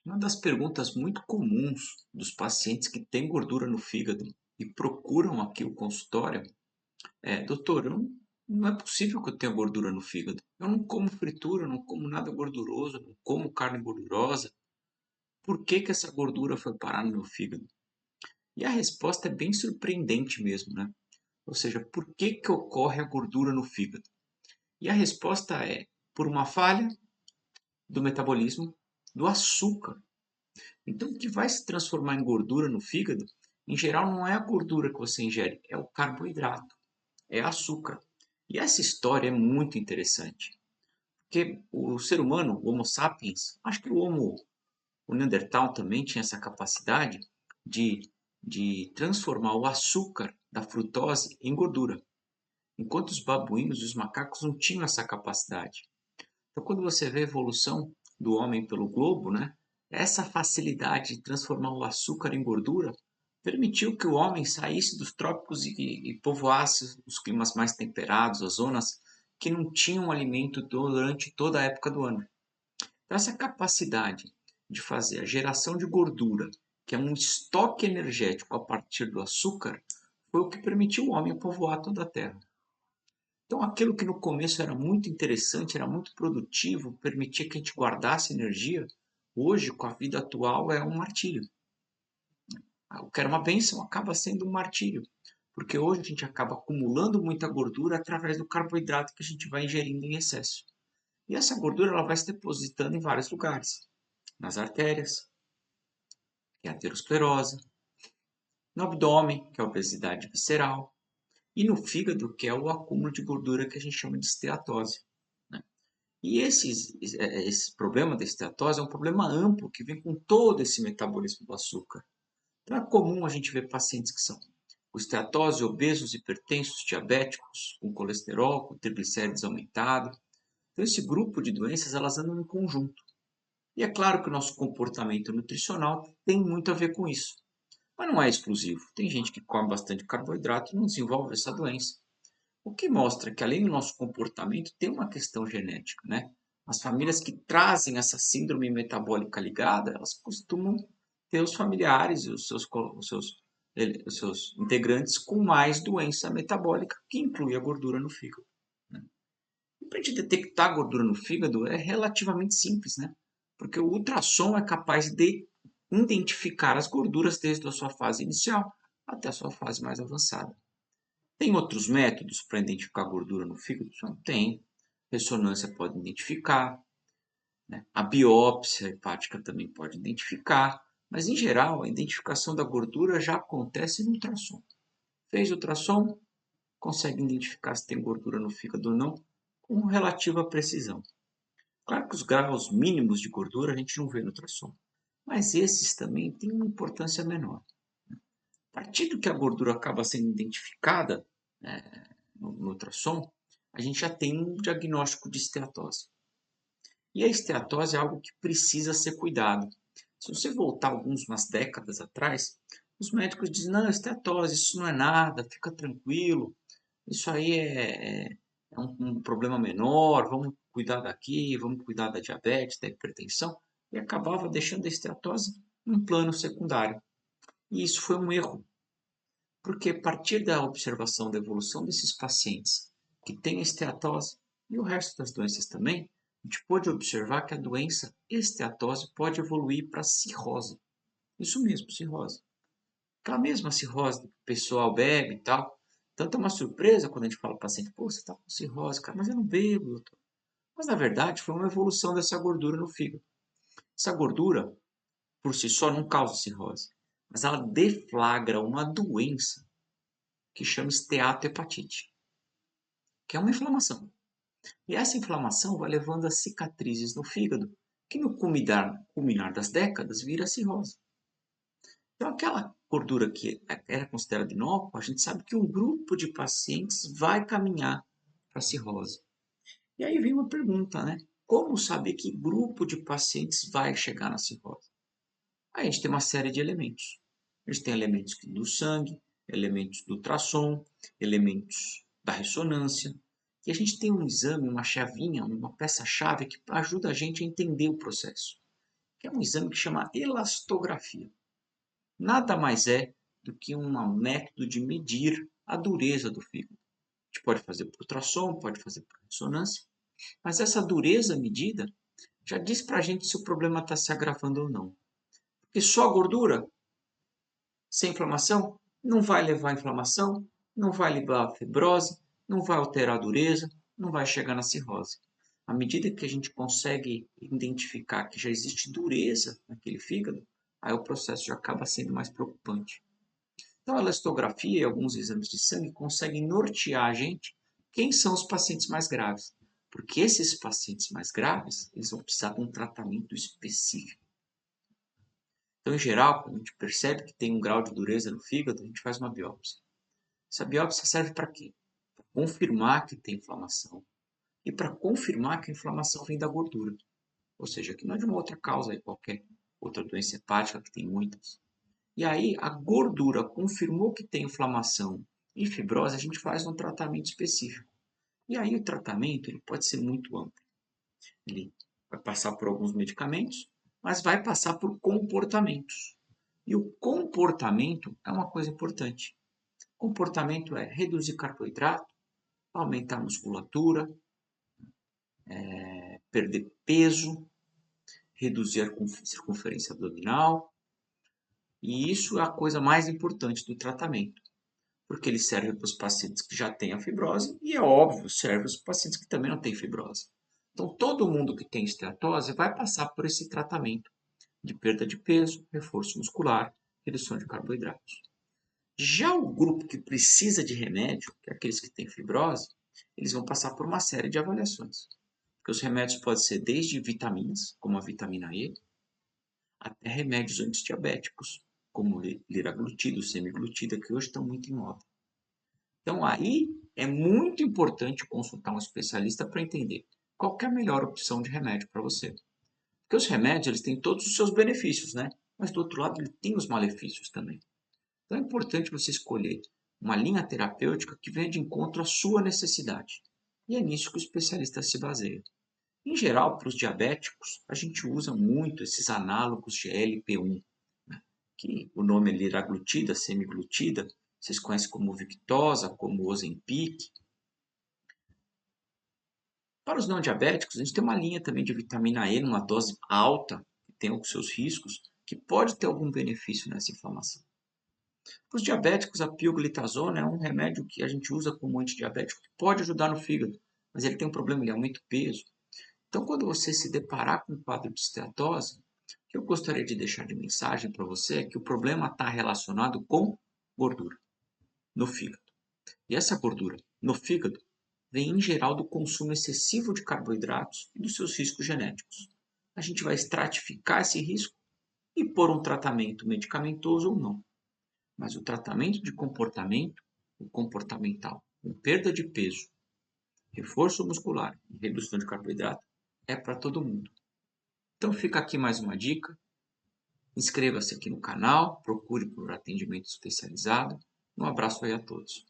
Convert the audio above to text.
Uma das perguntas muito comuns dos pacientes que têm gordura no fígado e procuram aqui o consultório é: doutor, não é possível que eu tenha gordura no fígado. Eu não como fritura, eu não como nada gorduroso, eu não como carne gordurosa. Por que que essa gordura foi parar no meu fígado? E a resposta é bem surpreendente mesmo, né? Ou seja, por que que ocorre a gordura no fígado? E a resposta é por uma falha do metabolismo do açúcar. Então, o que vai se transformar em gordura no fígado, em geral, não é a gordura que você ingere, é o carboidrato, é açúcar. E essa história é muito interessante, porque o ser humano, o Homo sapiens, acho que o Neandertal também tinha essa capacidade de, de transformar o açúcar da frutose em gordura, enquanto os babuínos e os macacos não tinham essa capacidade. Então, quando você vê a evolução do homem pelo globo, né, essa facilidade de transformar o açúcar em gordura permitiu que o homem saísse dos trópicos e povoasse os climas mais temperados, as zonas que não tinham alimento durante toda a época do ano. Então, essa capacidade de fazer a geração de gordura, que é um estoque energético a partir do açúcar, foi o que permitiu o homem povoar toda a Terra. Então, aquilo que no começo era muito interessante, era muito produtivo, permitia que a gente guardasse energia, hoje, com a vida atual, é um martírio. O que era uma bênção acaba sendo um martírio, porque hoje a gente acaba acumulando muita gordura através do carboidrato que a gente vai ingerindo em excesso. E essa gordura ela vai se depositando em vários lugares, nas artérias, que é a aterosclerose, no abdômen, que é a obesidade visceral, e no fígado, que é o acúmulo de gordura que a gente chama de esteatose, né? E esse problema da esteatose é um problema amplo que vem com todo esse metabolismo do açúcar. Então é comum a gente ver pacientes que são com esteatose, obesos, hipertensos, diabéticos, com colesterol, com triglicérides aumentado. Então esse grupo de doenças elas andam em conjunto. E é claro que o nosso comportamento nutricional tem muito a ver com isso. Mas não é exclusivo. Tem gente que come bastante carboidrato e não desenvolve essa doença. O que mostra que além do nosso comportamento tem uma questão genética, né? As famílias que trazem essa síndrome metabólica ligada, elas costumam ter os familiares e os seus integrantes com mais doença metabólica, que inclui a gordura no fígado, né? E para a gente detectar a gordura no fígado é relativamente simples, né? Porque o ultrassom é capaz de identificar as gorduras desde a sua fase inicial até a sua fase mais avançada. Tem outros métodos para identificar gordura no fígado? Tem. Ressonância pode identificar, né? A biópsia hepática também pode identificar, mas em geral a identificação da gordura já acontece no ultrassom. Fez ultrassom, consegue identificar se tem gordura no fígado ou não com relativa precisão. Claro que os graus mínimos de gordura a gente não vê no ultrassom, mas esses também têm uma importância menor. A partir do que a gordura acaba sendo identificada, né, no ultrassom, a gente já tem um diagnóstico de esteatose. E a esteatose é algo que precisa ser cuidado. Se você voltar umas décadas atrás, os médicos dizem, não, esteatose, isso não é nada, fica tranquilo, isso aí é um problema menor, vamos cuidar daqui, vamos cuidar da diabetes, da hipertensão, e acabava deixando a esteatose em um plano secundário. E isso foi um erro, porque a partir da observação da evolução desses pacientes que têm esteatose e o resto das doenças também, a gente pôde observar que a doença esteatose pode evoluir para cirrose. Isso mesmo, cirrose. Aquela mesma cirrose que o pessoal bebe e tal. Tanto é uma surpresa quando a gente fala para o paciente, pô, você está com cirrose, cara, mas eu não bebo, doutor. Mas na verdade foi uma evolução dessa gordura no fígado. Essa gordura, por si só, não causa cirrose, mas ela deflagra uma doença que chama esteatohepatite, que é uma inflamação. E essa inflamação vai levando a cicatrizes no fígado, que no culminar das décadas vira cirrose. Então, aquela gordura que era considerada inócua, a gente sabe que um grupo de pacientes vai caminhar para a cirrose. E aí vem uma pergunta, né? Como saber que grupo de pacientes vai chegar na cirrose? Aí a gente tem uma série de elementos. A gente tem elementos do sangue, elementos do ultrassom, elementos da ressonância. E a gente tem um exame, uma chavinha, uma peça-chave que ajuda a gente a entender o processo, que é um exame que chama elastografia. Nada mais é do que um método de medir a dureza do fígado. A gente pode fazer por ultrassom, pode fazer por ressonância, mas essa dureza medida já diz para a gente se o problema está se agravando ou não. Porque só gordura, sem inflamação, não vai levar a inflamação, não vai levar a fibrose, não vai alterar a dureza, não vai chegar na cirrose. À medida que a gente consegue identificar que já existe dureza naquele fígado, aí o processo já acaba sendo mais preocupante. Então, a elastografia e alguns exames de sangue conseguem nortear a gente quem são os pacientes mais graves. Porque esses pacientes mais graves, eles vão precisar de um tratamento específico. Então, em geral, quando a gente percebe que tem um grau de dureza no fígado, a gente faz uma biópsia. Essa biópsia serve para quê? Para confirmar que tem inflamação e para confirmar que a inflamação vem da gordura. Ou seja, que não é de uma outra causa aí qualquer, outra doença hepática que tem muitas. E aí, a gordura confirmou que tem inflamação e fibrose, a gente faz um tratamento específico. E aí, o tratamento ele pode ser muito amplo. Ele vai passar por alguns medicamentos, mas vai passar por comportamentos. E o comportamento é uma coisa importante. Comportamento é reduzir carboidrato, aumentar a musculatura, perder peso, reduzir a circunferência abdominal. E isso é a coisa mais importante do tratamento, porque ele serve para os pacientes que já têm a fibrose e, é óbvio, serve para os pacientes que também não têm fibrose. Então, todo mundo que tem esteatose vai passar por esse tratamento de perda de peso, reforço muscular, redução de carboidratos. Já o grupo que precisa de remédio, que é aqueles que têm fibrose, eles vão passar por uma série de avaliações. Porque os remédios podem ser desde vitaminas, como a vitamina E, até remédios antidiabéticos, como liraglutida, semaglutida, que hoje estão muito em moda. Então aí é muito importante consultar um especialista para entender qual é a melhor opção de remédio para você. Porque os remédios eles têm todos os seus benefícios, né? Mas do outro lado ele tem os malefícios também. Então é importante você escolher uma linha terapêutica que venha de encontro à sua necessidade. E é nisso que o especialista se baseia. Em geral, para os diabéticos, a gente usa muito esses análogos de LP1, né? Que o nome é liraglutida, semaglutida, vocês conhecem como Victoza, como Ozempic. Para os não diabéticos, a gente tem uma linha também de vitamina E numa dose alta, que tem os seus riscos, que pode ter algum benefício nessa inflamação. Para os diabéticos, a pioglitazona é um remédio que a gente usa como antidiabético, que pode ajudar no fígado, mas ele tem um problema, ele aumenta o peso. Então, quando você se deparar com um quadro de esteatose, o que eu gostaria de deixar de mensagem para você é que o problema está relacionado com gordura no fígado. E essa gordura no fígado vem em geral do consumo excessivo de carboidratos e dos seus riscos genéticos. A gente vai estratificar esse risco e pôr um tratamento medicamentoso ou não. Mas o tratamento de comportamento, o comportamental, com perda de peso, reforço muscular e redução de carboidrato, é para todo mundo. Então fica aqui mais uma dica. Inscreva-se aqui no canal, procure por atendimento especializado. Um abraço aí a todos.